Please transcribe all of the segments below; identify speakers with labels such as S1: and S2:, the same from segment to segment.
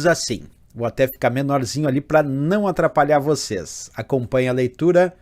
S1: assim. Vou até ficar menorzinho ali para não atrapalhar vocês. Acompanhe a leitura.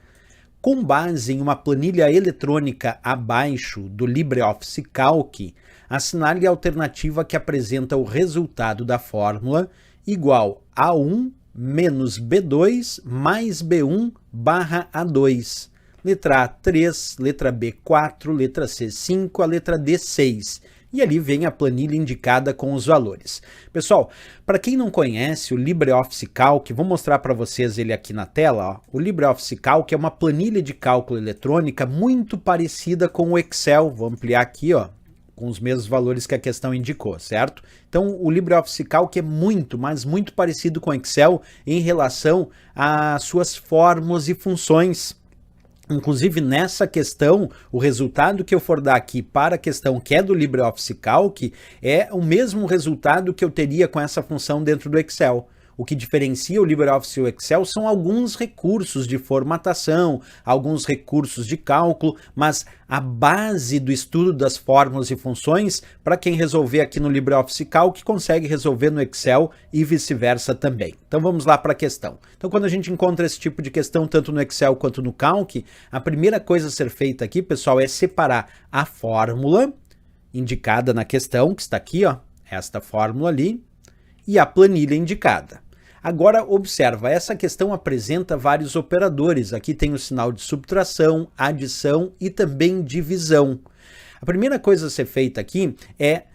S1: Com base em uma planilha eletrônica abaixo do LibreOffice Calc, assinale a alternativa que apresenta o resultado da fórmula igual a A1 menos B2 mais B1 barra A2. Letra A, 3, letra B, 4, letra C, 5, a letra D, 6. E ali vem a planilha indicada com os valores. Pessoal, para quem não conhece o LibreOffice Calc, vou mostrar para vocês ele aqui na tela. Ó. O LibreOffice Calc é uma planilha de cálculo eletrônica muito parecida com o Excel. Vou ampliar aqui, ó, com os mesmos valores que a questão indicou, certo? Então, o LibreOffice Calc é muito, mas muito parecido com o Excel em relação às suas fórmulas e funções. Inclusive, nessa questão, o resultado que eu for dar aqui para a questão que é do LibreOffice Calc é o mesmo resultado que eu teria com essa função dentro do Excel. O que diferencia o LibreOffice e o Excel são alguns recursos de formatação, alguns recursos de cálculo, mas a base do estudo das fórmulas e funções, para quem resolver aqui no LibreOffice Calc, consegue resolver no Excel e vice-versa também. Então vamos lá para a questão. Então quando a gente encontra esse tipo de questão, tanto no Excel quanto no Calc, a primeira coisa a ser feita aqui, pessoal, é separar a fórmula indicada na questão, que está aqui, ó, esta fórmula ali, e a planilha indicada. Agora, observa, essa questão apresenta vários operadores. Aqui tem o sinal de subtração, adição e também divisão. A primeira coisa a ser feita aqui é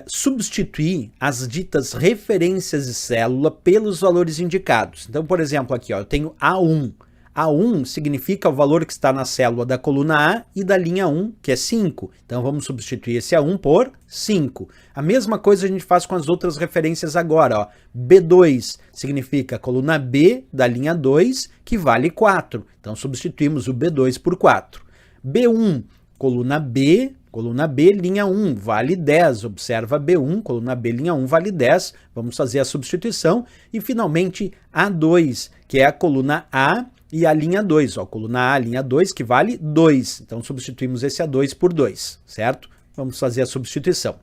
S1: substituir as ditas referências de célula pelos valores indicados. Então, por exemplo, aqui ó, eu tenho A1. A1 significa o valor que está na célula da coluna A e da linha 1, que é 5. Então vamos substituir esse A1 por 5. A mesma coisa a gente faz com as outras referências agora. Ó. B2 significa a coluna B da linha 2, que vale 4. Então substituímos o B2 por 4. B1, coluna B, linha 1, vale 10. Observa B1, coluna B, linha 1, vale 10. Vamos fazer a substituição. E finalmente A2, que é a coluna A, e a linha 2, ó, coluna A, linha 2, que vale 2. Então, substituímos esse A2 por 2, certo? Vamos fazer a substituição.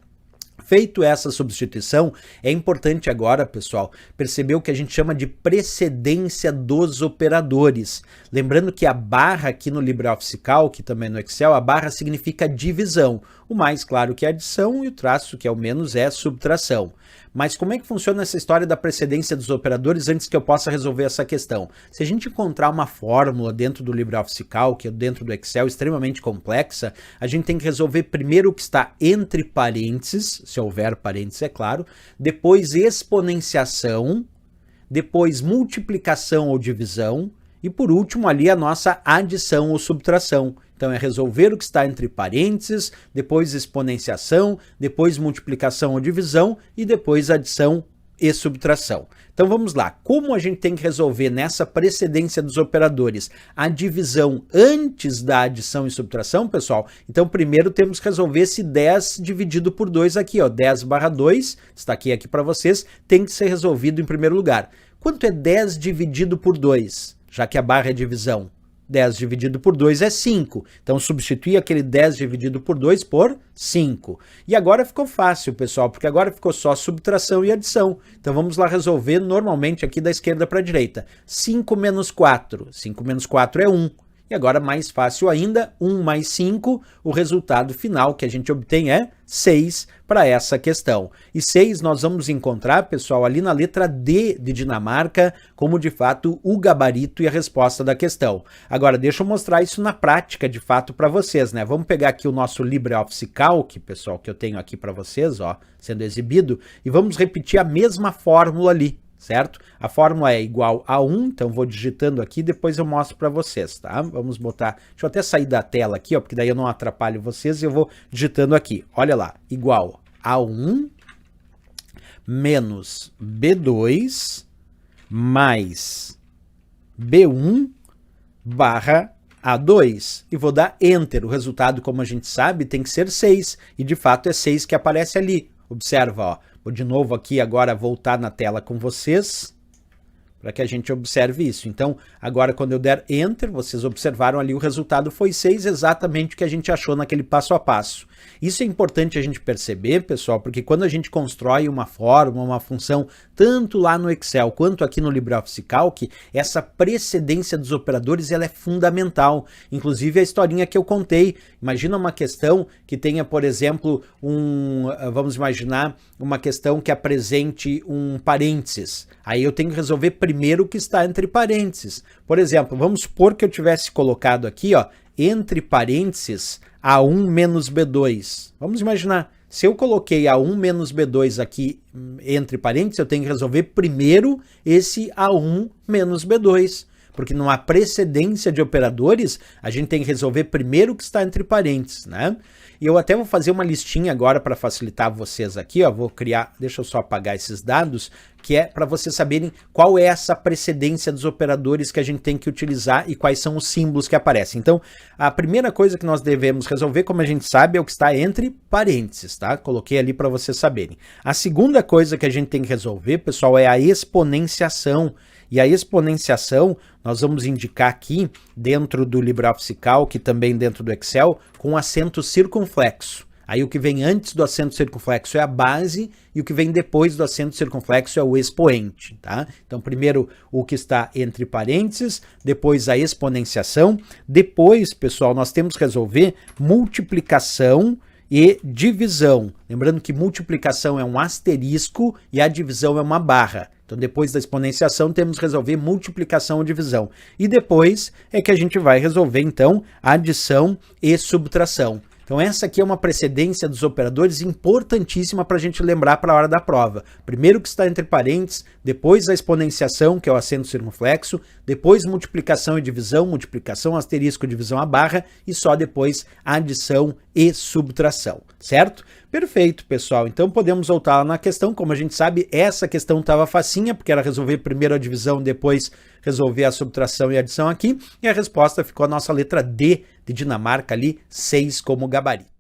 S1: Feito essa substituição, é importante agora, pessoal, perceber o que a gente chama de precedência dos operadores. Lembrando que a barra aqui no LibreOffice Calc, também no Excel, a barra significa divisão. O mais, claro, que é adição e o traço, que é o menos, é subtração. Mas como é que funciona essa história da precedência dos operadores antes que eu possa resolver essa questão? Se a gente encontrar uma fórmula dentro do LibreOffice Calc, dentro do Excel, extremamente complexa, a gente tem que resolver primeiro o que está entre parênteses, se houver parênteses, é claro, depois exponenciação, depois multiplicação ou divisão, e por último ali a nossa adição ou subtração. Então é resolver o que está entre parênteses, depois exponenciação, depois multiplicação ou divisão e depois adição e subtração. Então vamos lá, como a gente tem que resolver nessa precedência dos operadores a divisão antes da adição e subtração, pessoal? Então primeiro temos que resolver esse 10 dividido por 2 aqui, ó, 10 barra 2, está aqui para vocês, tem que ser resolvido em primeiro lugar. Quanto é 10 dividido por 2, já que a barra é divisão? 10 dividido por 2 é 5. Então, substitui aquele 10 dividido por 2 por 5. E agora ficou fácil, pessoal, porque agora ficou só subtração e adição. Então, vamos lá resolver normalmente aqui da esquerda para a direita. 5 menos 4. 5 menos 4 é 1. E agora, mais fácil ainda, 1 mais 5, o resultado final que a gente obtém é 6 para essa questão. E 6 nós vamos encontrar, pessoal, ali na letra D de Dinamarca, como de fato o gabarito e a resposta da questão. Agora, deixa eu mostrar isso na prática, de fato, para vocês, né? Vamos pegar aqui o nosso LibreOffice Calc, pessoal, que eu tenho aqui para vocês, ó, sendo exibido, e vamos repetir a mesma fórmula ali. Certo? A fórmula é igual a 1, então vou digitando aqui, depois eu mostro para vocês, tá? Vamos botar, deixa eu até sair da tela aqui, ó, porque daí eu não atrapalho vocês e eu vou digitando aqui. Olha lá, igual a 1 menos B2 mais B1 barra A2 e vou dar Enter. O resultado, como a gente sabe, tem que ser 6 e de fato é 6 que aparece ali. Observa, ó. Vou de novo aqui agora voltar na tela com vocês para que a gente observe isso. Então, agora quando eu der Enter, vocês observaram ali o resultado foi 6, exatamente o que a gente achou naquele passo a passo. Isso é importante a gente perceber, pessoal, porque quando a gente constrói uma fórmula, uma função, tanto lá no Excel quanto aqui no LibreOffice Calc, essa precedência dos operadores ela é fundamental. Inclusive a historinha que eu contei, imagina uma questão que tenha, por exemplo, vamos imaginar uma questão que apresente um parênteses. Aí eu tenho que resolver primeiro o que está entre parênteses. Por exemplo, vamos supor que eu tivesse colocado aqui, ó, entre parênteses, A1 menos B2. Vamos imaginar, se eu coloquei A1 menos B2 aqui entre parênteses, eu tenho que resolver primeiro esse A1 menos B2. Porque numa precedência de operadores, a gente tem que resolver primeiro o que está entre parênteses, né? E eu até vou fazer uma listinha agora para facilitar vocês aqui, ó, vou criar, deixa eu só apagar esses dados, que é para vocês saberem qual é essa precedência dos operadores que a gente tem que utilizar e quais são os símbolos que aparecem. Então, a primeira coisa que nós devemos resolver, como a gente sabe, é o que está entre parênteses, tá? Coloquei ali para vocês saberem. A segunda coisa que a gente tem que resolver, pessoal, é a exponenciação. E a exponenciação, nós vamos indicar aqui, dentro do LibreOffice Calc, também dentro do Excel, com acento circunflexo. Aí o que vem antes do acento circunflexo é a base e o que vem depois do acento circunflexo é o expoente, tá? Então, primeiro o que está entre parênteses, depois a exponenciação, depois, pessoal, nós temos que resolver multiplicação e divisão. Lembrando que multiplicação é um asterisco e a divisão é uma barra. Então, depois da exponenciação, temos que resolver multiplicação ou divisão. E depois é que a gente vai resolver, então, adição e subtração. Então, essa aqui é uma precedência dos operadores importantíssima para a gente lembrar para a hora da prova. Primeiro o que está entre parênteses, depois a exponenciação, que é o acento circunflexo, depois multiplicação e divisão, multiplicação, asterisco, divisão, a barra, e só depois adição e subtração, certo? Perfeito, pessoal. Então, podemos voltar lá na questão. Como a gente sabe, essa questão estava facinha, porque era resolver primeiro a divisão, depois resolver a subtração e a adição aqui. E a resposta ficou a nossa letra D de Dinamarca ali, 6 como gabarito.